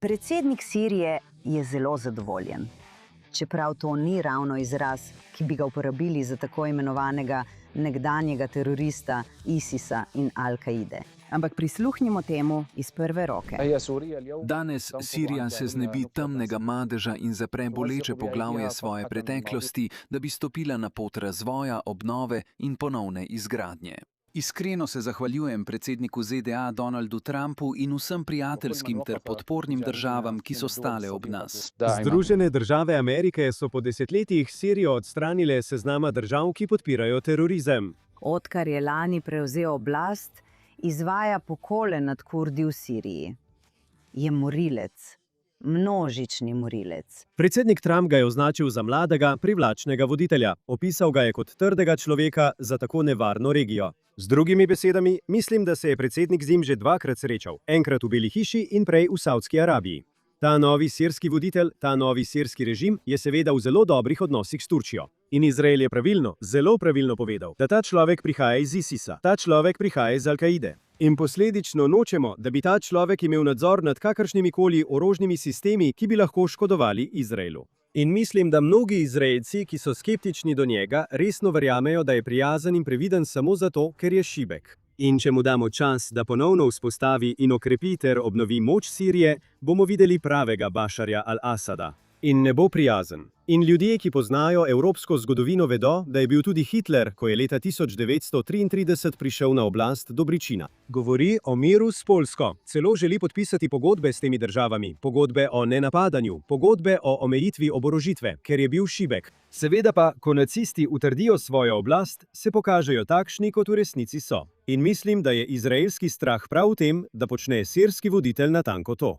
Predsednik Sirije je zelo zadovoljen. Čeprav to ni ravno izraz, ki bi ga uporabili za tako imenovanega nekdanjega terorista ISIS-a in Al-Kaide. Ampak prisluhnimo temu iz prve roke. Danes Sirija se znebi temnega madeža in zapre boleče poglavje svoje preteklosti, da bi stopila na pot razvoja, obnove in ponovne izgradnje. Iskreno se zahvaljujem predsedniku ZDA Donaldu Trumpu in vsem prijateljskim ter podpornim državam, ki so stale ob nas. Združene države Amerike so po desetletjih Sirijo odstranile s seznama držav, ki podpirajo terorizem. Odkar je lani prevzel oblast, izvaja pokole nad Kurdi v Siriji. Je morilec, množični morilec. Predsednik Trump ga je označil za mladega, privlačnega voditelja. Opisal ga je kot trdega človeka za tako nevarno regijo. Z drugimi besedami, mislim, da se je predsednik z njim že dvakrat srečal. Enkrat v Beli hiši in prej v Savdski Arabiji. Ta novi sirski voditelj, ta novi sirski režim je seveda v zelo dobrih odnosih s Turčijo. In Izrael je pravilno, zelo pravilno povedal, da ta človek prihaja iz ISIS-a, ta človek prihaja iz Al-Kaide. In posledično nočemo, da bi ta človek imel nadzor nad kakršnimikoli orožnimi sistemi, ki bi lahko škodovali Izraelu. In mislim, da mnogi Izraelci, ki so skeptični do njega, resno verjamejo, da je prijazen in previden samo zato, ker je šibek. In če mu damo čas, da ponovno vzpostavi in okrepi ter obnovi moč Sirije, bomo videli pravega Bašarja al-Asada. In ne bo prijazen. In ljudje, ki poznajo evropsko zgodovino, vedo, da je bil tudi Hitler, ko je leta 1933 prišel na oblast, dobričina. Govori o miru s Poljsko. Celo želi podpisati pogodbe s temi državami, pogodbe o nenapadanju, pogodbe o omejitvi oborožitve, ker je bil šibek. Seveda pa, ko nacisti utrdijo svojo oblast, se pokažejo takšni, kot v resnici so. In mislim, da je izraelski strah prav v tem, da počne sirski voditelj natanko to.